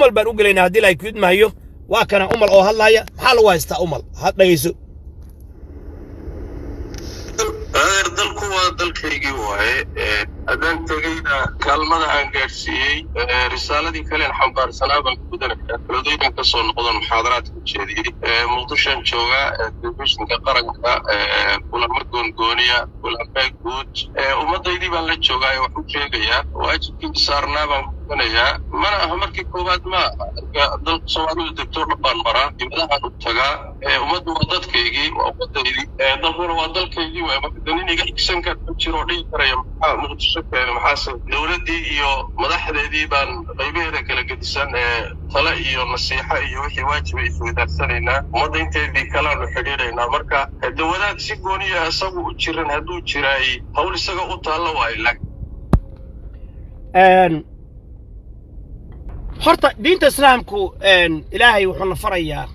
umal baan u gelaynaa haddii ilaahay kuid maayo waa kana umal oo hadlaaya maxaa lagu haystaa umal had dhagayso dalku waa dalkaygii waaye haddaan tegayna kaalmada aan gaadhsiiyey risaaladii kale aan xambaarsanaa baan ku gudanaya filadooyinkan ka soo noqdan muxaadaraadka ujeediyey muqdishoan joogaa telefishinka qaranka kulamo goongooniya kulamo guud ummadaydii baan la joogaa wax u sheegayaa waajibkii saarnaa baan gudanayaa mana aha markii koowaad ma dalka soomaalidu degto dhabbaan maraa dibadahaan u tagaa ummaddu waa dadkaygii waa ummadaydii dalkuna waa dalkaygii waay marka daniniga xigsan kar ku jiro dhihi karaya maxaa muqdisho keena maxaase dowladdii iyo madaxdeedii baan qaybaheeda kala gedisan tale iyo nasiixa iyo wixii waajiba isweydaarsanayna ummadda inteedii kalaanu xidhiidhaynaa marka dawadaad si gooniya isagu u jiran hadduu jiraay hawl isaga u taalla waaye horta diinta islaamku ilaahay wuxuu na farayaa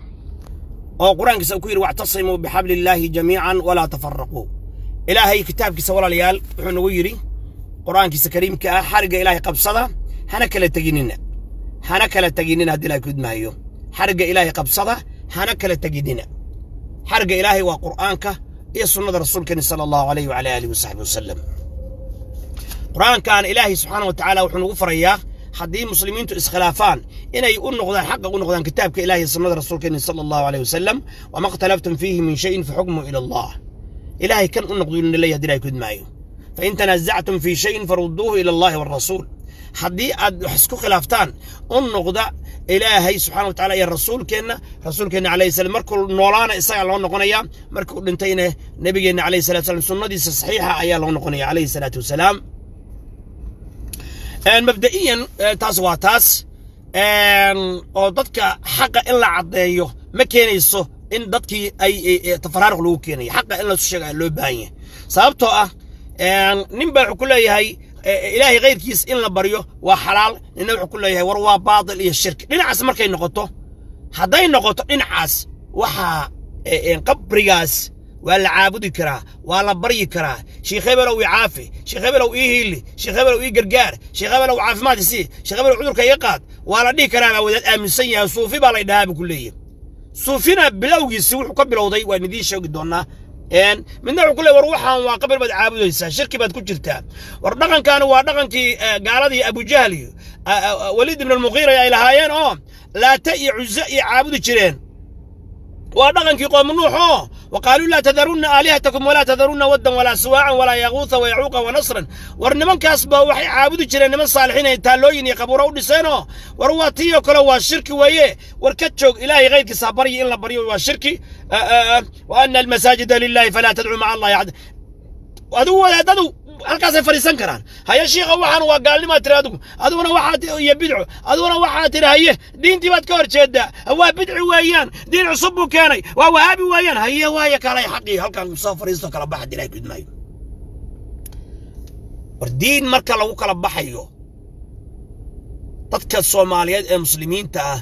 oo quraankiisa ku yiri wa'tasimu bihablillahi jamii'an wala tafarraqu ilaahay kitaabkiisa walaalayaal wuxuu nagu yiri quraankiisa kariimka ah xariga ilaahay qabsada hana kala taginina haddii ilaahay ku idmaayo xariga ilaahay qabsada hana kala taginina xariga ilaahay waa quraanka iyo sunnada rasuulkeena sallallahu alayhi wa alihi wasallam quraankan ilaahay subhanahu wa ta'ala wuxuu nagu farayaa haddii muslimiintu iskhilaafaan inay u noqdaan xaq u noqdaan kitaabka ilaahay sunnada rasuulkeena sallallahu alayhi wasallam wama ikhtalaftum fihi min shay'in fa hukmu ila Allah ilaahay kan u noqduu leeyahay haddii ay ku idmaayo fa in tanaza'tum fi shay'in farudduhu ila Allah wa rasul haddii aad wax isku khilaaftaan u noqda ilaahay subhanahu wa ta'ala iyo rasuulkeena alayhi salam markuu noolaana isaga loo noqonaya markuu dhintayna nabigeena alayhi salatu wasallam sunnadiisa saxiixa ayaa loo noqonaya alayhi salatu wasalam مبدئيا تاس واتاس او ددك حق ان لا عديو ما كينيسو ان ددكي اي تفرارق لو كيني حق ان لا شيغا لو باهيه sababtoo ah nin baa ku leeyahay ilaahay qeyrkiis in la bariyo waa xalaal nin wuxuu ku leeyahay war waa baadil iyo shirk dhinacaas markay noqoto haday noqoto dhinacaas waxa qabrigaas ولا عابدي كرا ولا بري كرا شيخ هبل او يعافي شيخ هبل او يهيلي شيخ هبل او يغرغار شيخ هبل او عافماد سي شيخ هبل عذرك يقاد ولا دي كرا وداد امنسن يا صوفي با لا يدهاب كليه صوفينا بلوغيس وحو كبلوداي waa nidii sheegi doona midna wuxuu kule war waxaan waa qabr bad caabudaysa shirki bad ku jirtaa war dhaqankan waa dhaqankii gaaladii Abu Jahl Walid ibn al-Mughira ay lahaayeen oo la ta'i uzza caabudi jireen ودغنكي قوم نوح وقالوا لا تذرون آلهتكم ولا تذرون ودا ولا سواعا ولا يغوث ويعوق ونصرا ورنمن كاسبا وحي عابدو جيرين نمن صالحين تالوين يقبروا دسينو ورواتيو كلا وا شركي ويه وركجوج الهي غيرك صبري ان لا بريو وا شركي وان المساجد لله فلا تدعوا مع الله احد ادو halkaas ay fariisan karaan haya sheekha waxaan waa gaalnimo tiraadu aduna waxaad iyo bidco aduna waxaad tiraahayee diintii baad ka horjeedaa waa bidci weeyaan diin cusub buu keenay waa wahaabi weeyaan haya waaya kale xaqii halkaan soo fariisto kala bax dilay gudmay war diin marka lagu kala baxayo dadka Soomaaliyeed ee muslimiinta ah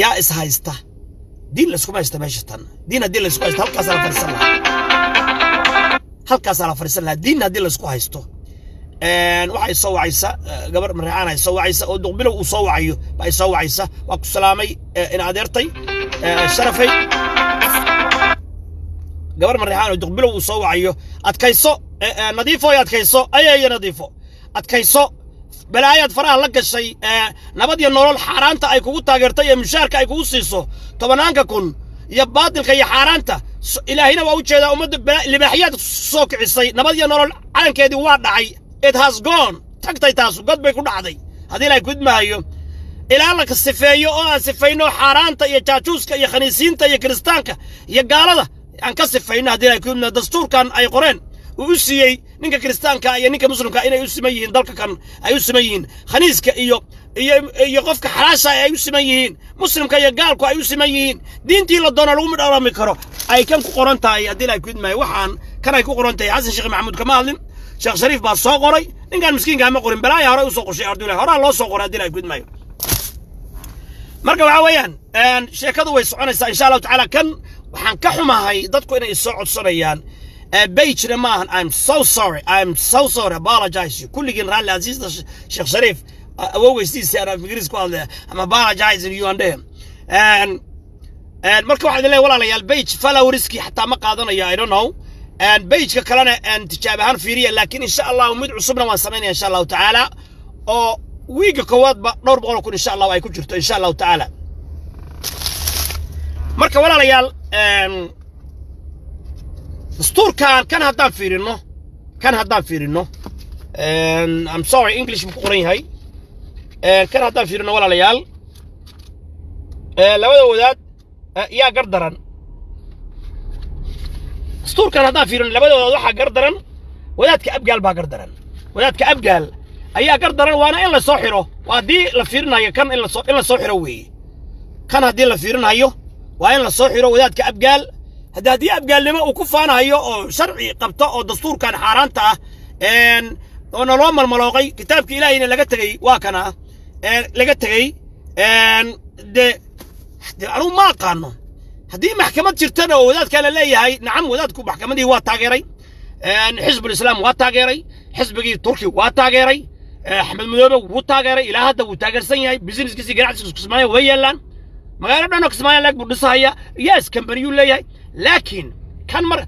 yaa is haysta diin la isku haysta meesha tan diin hadii la isku haysto halkaas la fariisan halkaas ala fariisan la diin hadii la isku haysto waxay soo wacaysa gabar marxaan ay soo wacaysa oo duqbilow uu soo wacayo bay soo wacaysa waa ku salaamay in adeertay sharafay gabar marxaan oo duqbilow uu soo wacayo adkayso nadiifo adkayso ayay nadiifo adkayso balaayad faraha la gashay nabad iyo nolol xaraanta ay kugu taageertay ee mushaarka ay kugu siiso tobanaanka kun iyo baadilka iyo xaraanta ilaahina waa u jeedaa ummadda libaaxiyad soo kicisay nabad iyo nolol calankeedii waa dhacay it has gone tagtay taas god bay ku dhacday hadii la gudmaayo ilaa la ka sifeeyo oo aan sifeyno xaraanta iyo jaajuuska iyo khaniisiinta iyo kristaanka iyo gaalada aan ka sifeyno hadii la gudmaayo dastuurkan ay qoreen uu siiyay ninka kristaanka iyo ninka muslimka inay u siman dalka kan ay u siman khaniiska iyo qofka xalaasha ay u siman muslimka iyo gaalku ay u siman diintii la doono lagu midhalami karo ay kan ku qoran tahay hadii la gudmaayo waxaan kan ay ku qoran tahay Xasan Sheekh Maxamuud Kamaalin Sheekh Shariif baa soo qoray ninkan miskiinka ma qorin balaaya hore u soo qorshay ardayda hore loo soo qoray hadii la gudmaayo marka waxa weeyaan sheekadu way soconaysaa insha Allah taala kan waxaan ka xumahay dadku inay soo codsanayaan بيج رمان I'm so sorry apologize كل جن رال عزيز الشيخ شريف awowgaystiisa aan ingiriis ku hadlaya ama apologizing you and them marka waxaan leeyahay walaalayaal page followerski xataa ma qaadanayo I don't know page ka kalena tijaab ahaan fiiriya laakiin insha Allah mid cusubna waan sameynaa insha Allah taala oo wiiga koowaad ba 200,000 insha Allah ay ku jirto insha Allah taala marka walaalayaal dastuurkan kan haddaan fiirino I'm sorry English ma ku qoran yahay kan haddaan fiirino walaalayaal labada wadaad yaa gardaran dastuurkan haddaan fiirino labada wadaad waxaa gardaran wadaadka abgaal baa gardaran wadaadka abgaal ayaa gardaran waana in la soo xiro waa haddii la fiirinayo kan in la soo xiro weeye kan haddii la fiirinayo waa in la soo xiro wadaadka abgaal haddii abgaalnimo uu ku faanayo oo sharci qabto oo dastuurkan xaaraanta ah oo naloo malmalooqay kitaabka ilaahayna laga tagay waa kana laga tagay de anu ma aqaano haddii maxkamad jirtana oo wadaadka la leeyahay nacam wadaadku maxkamadii waa taageeray xisbul islaam waa taageeray xisbigii turki waa taageeray axmed madoobe wuu taageeray ilaa hadda wuu taageersan yahay businesskiisii ganacsigiisa Kismaayo way yeelaan magaalo dhan oo Kismaayo lag buu dhisaya yes company uu leeyahay laakiin kan mar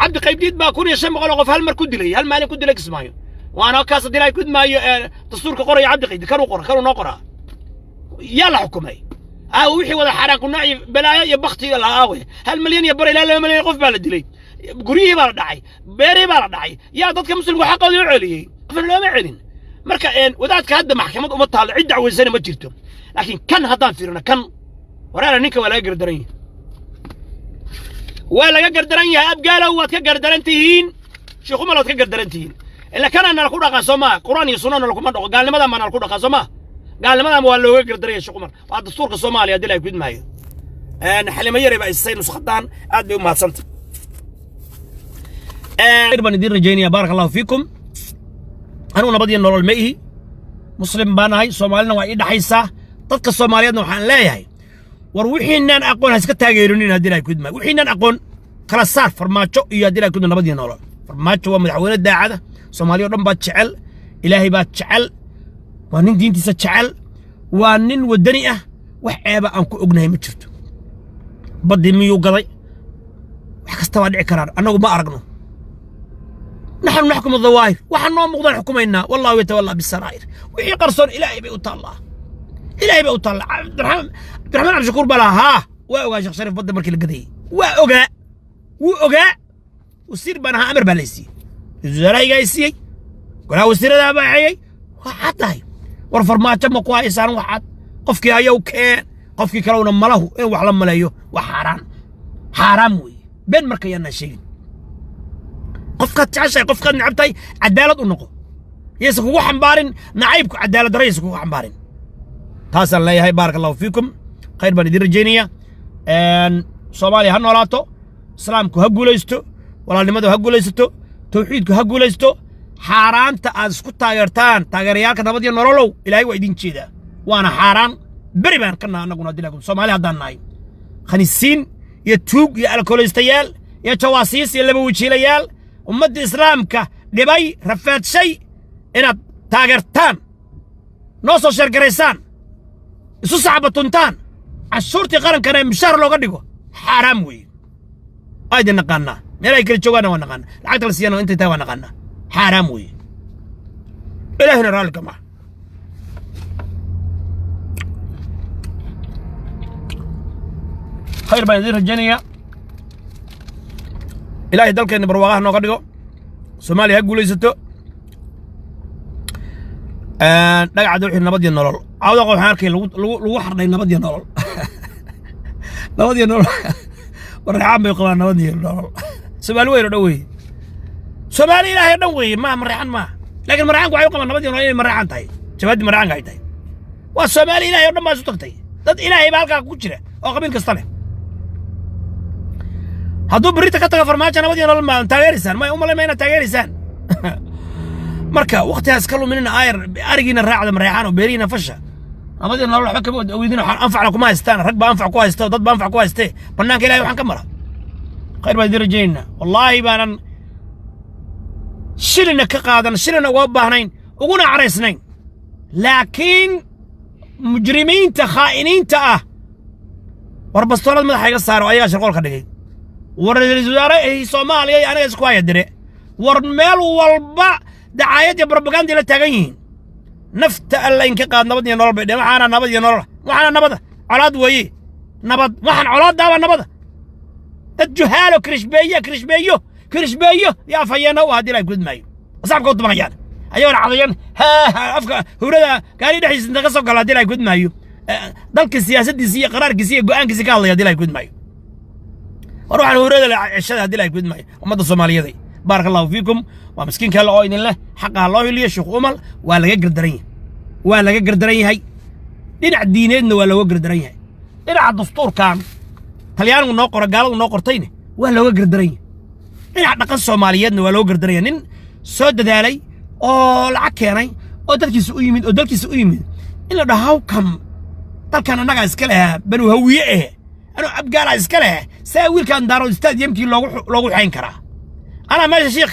cabdi qaybdiid baa 1500 qof hal mar ku dilay hal maalin ku dilay Kismaayo waana kaas dilay ku maayo dastuurka qoraya cabdi qaybdiid kan uu noo qoraa yaa la xukumay wixii wada xaraan ku nacay balaayo iyo bakti la aawe hal milyan iyo bar ilaa 2 milyan qof baa la dilay guriyihii baa la dhacay beerihii baa la dhacay yaa dadka muslimku xaqooda u celiyay qofna looma celin marka wadaadka hadda maxkamad uma taalo cid dacweysana ma jirto laakiin kan haddaan fiirino kan waraana ninka waa laga gardaran yahay waa laga gardaran yahay abgaalow waad ka gardaran tihiin sheekhu malaad ka gardaran tihiin ila kana nala ku dhaqaa Soomaa Quraan iyo Sunnah kuma dhaqo gaalnimada ma nala ku dhaqaa Soomaa gaalnimada waa looga gardaray sheekhu mar waa dastuurka Soomaaliya hadii ay gudmaayo xalima yare baa isay nusxadaan aad bay u maadsantay irban idin rajayniya barakallahu fiikum anu nabadiyo nolol ma ihi muslim baan ahay Soomaalina waa ii dhaxaysaa dadka Soomaaliyeedna waxaan leeyahay war wixiinaan aqoon iska taageerinin hadii ay gudmaayo wixiinaan aqoon kala saar farmaajo iyo hadii ay gudmaayo nabadiyo nolol farmaajo waa madaxweyne daacada Soomaaliya dhan baa jecel ilaahay baa jecel waa nin diintiisa jecel waa nin wadani ah wax ceeba aan ku ognahay ma jirto badii miyuu gaday wax kasta waa dhici karaan anagu ma aragno نحن نحكم الظواهر وحنا مقدر حكمنا والله يتولى بالسرائر وحي قرصون إلهي بيوت الله إلهي بيوت الله عبد الرحمن عبد الشكور بلا ها وأوغا شيخ شريف بدل مركي القضية وأوغا وسير بانها أمر باليسي الزراي قايسي قلها وسير ذا باعي وحتى هاي ورفرمات تم كويسان وحد قفكي هايو كان قفكي كلونا ملهو إيه وحلم ملايو حرام وي بين مركي أنا شيء قفك تعشى قفك نعبتي عدالة النقو يسكو حنبارين نعيبك عدالة رئيس كو حنبارين تاسل لي هاي بارك الله فيكم خير بني دير الجينية ان صومالي هنولاتو سلامكو هقوليستو ولا لمدو هقوليستو توحيدكو هقوليستو حاران تاسكو تاغرتان تاغريالك نبدي نورولو الهي ويدين جيدا وانا حاران بريبان كنا نقول ديلكم صومالي هدان ناي خنيسين يتوق يا الكوليستيال يا تواسيس يا لبوجيليال أمد إسلامك دبي رفعت شيء إن تاجرتان نوصل شركريسان سو صعبة تنتان الشرطي قرن كان مشار لو قديكو حرام وي أيضا نقلنا ملا يكل شوانا ونقلنا العقد السيانة وانت تاوى نقلنا حرام وي إلهنا رالك ما خير بين ذي الجنية إلهي دلك إن برواقه نقدقو سومالي هقوليستو دقع دوحي نبدي النولول عاودا قو حاركي لو حردي نبدي النولول نبدي النولول والرحام بيقوان نبدي النولول سومالي ويرو دوي سومالي إلهي دوي ما مريحان ما لكن مريحان قو عيوقا نبدي النولول مريحان تاي شبادي مريحان قاي تاي والسومالي إلهي ودن ما سوتك داد إلهي بالكا كوشرة أو قبيل كستاني هادو بريتا كتاقا فرماجة نبدي نولول ما تاغيريسان ما يوم الله ما ينا تاغيريسان marka waqtigaas kalu minna ayr arigina raacda mareexano beerina fasha amadi nolol waxa ka weydina waxaan anfac kuma haystaan rag baan anfac ku haysto dad baan anfac ku haystay banaanka ilaahay waxaan ka mara khayr baa dirajayna wallahi baanan shilina ka qaadan shilina uga baahnayn uguna caraysnayn لكن مجرمين خائنين وربستولد مدح iga saaro ayaga shaqo ka dhigay waraysiin wasaare Soomaaliya aniga isku hayadire war meel walba dacaayad iyo propaganda la taagan yihiin nafta alla in ka qaad nabad iyo nolol bay waxaana nabad iyo nolol waxaana nabad colaad weeye nabad waxaan colaad daaba nabad dad juhaalo krishbeeyo yaa fayana oo hadii la gudmaayo asxaabka u tumanayaan ayagoo cadayaan afka hurada gaari dhaxis inta ka soo gala hadii la gudmaayo dalka siyaasaddiisa iyo qaraarkiisa iyo go'aankiisa ka hadlaya hadii la gudmaayo war waxaan hurada la cishada hadii la gudmaayo ummadda Soomaaliyeed barakallahu fiikum wa miskiin kale oo idin leh xaqaa loo hiliyo Sheekh Umal waa laga gardaran yahay dhinac diineedna waa looga gardaran yahay dhinaca dastuurkan talyaanigu noo qoro gaaladu noo qortayna waa looga gardaran yahay dhinaca dhaqan Soomaaliyeedna waa looga gardaran yahay nin soo dadaalay oo lacag keenay oo dalkiisa u yimid in la dhahaw kam dalkan anaga iska leh banu hawiye anoo abgaala iska leh saa wiilkan daaro stadiumkii loogu xayn karaa أنا ماشي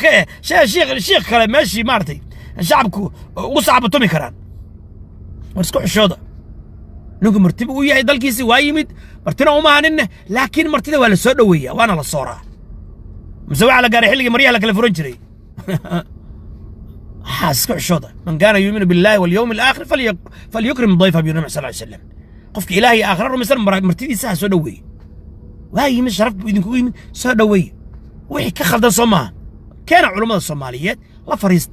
شيخ كلام ماشي مارتي شعبكو وصعب تومي كران ورسكو حشوده نقول مرتبه ويا دالكيسي وايمد مرتنا وما هننه لكن مرتده ولا سو دويه وانا لا صوره مسوي على قاري حلقي مريا لك الفرنجري حاسكو حشوده من كان يؤمن بالله واليوم الاخر فليكرم ضيفه بنبي صلى الله عليه وسلم قفك الهي اخر مثلا مرتدي ساعه سو دويه واي من شرف بدكم يمد سو دويه وحي كخلدان صومها كان علماء الصوماليات لا فريست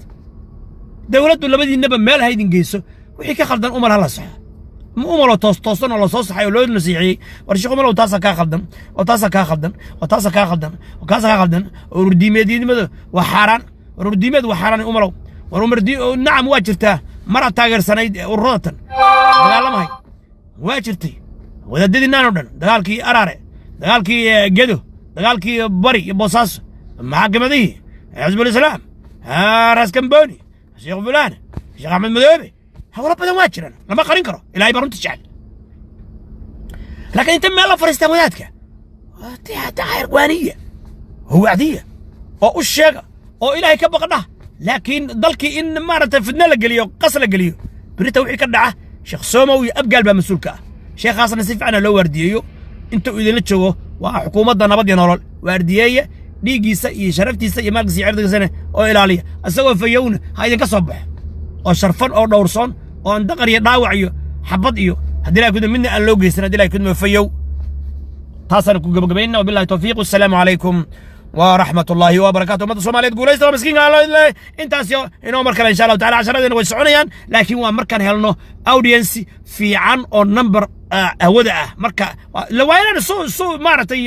دولته لبدي النبا مال هيدين جيسو وحي كخلدان أمر هلا صح مو أمر توصن ولا صوص حي ولود نسيعي ورشيخ أمر وتاسا كخلدان وردي مدين مد وحران أمر ورمردي نعم واجرته مرة تاجر سنة ورطن دقالم هاي واجرتي وذا دي نانودن دقالكي أراري دقالكي جدو دقالكي بري بوصاص محاكمة حزب الإسلام راس كمبوني الشيخ فلان الشيخ أحمد مذهبي هو ربنا واجرا لما قرين كرو إلهي برمت الشعب لكن انت ما الله فرستها وذاتك تحير قوانية هو عادية أو الشيخة أو إلهي كبقنا لكن ضلكي إن مارة فدنا لقليو قصر لقليو بريتا وحي كردعه شيخ سوموي أبقى البا مسؤول كاه شيخ خاصة نسيف أنا لو ورديو انتو إذن لتشوه وحكومة نبض ينورل واردية ديجيسا شرفتيسا يماركسي عرضيسا أو إلالية أسوى فيون هايدن كصبح أو شرفان أو دورسون أو اندقر يداوعيو حبط إيو هدي لا يكون مني اللوجيسن هدي لا يكون فيو تاسن كوجبينا وبالله التوفيق والسلام عليكم ورحمة الله وبركاته مدى الصومالية تقول ليس مسكين قال الله انت اسيو انو مركل ان شاء الله تعالى 10 ويسعونيان لكن waa markan helno audience fiican oo number awada ah marka la waayana soo maaratay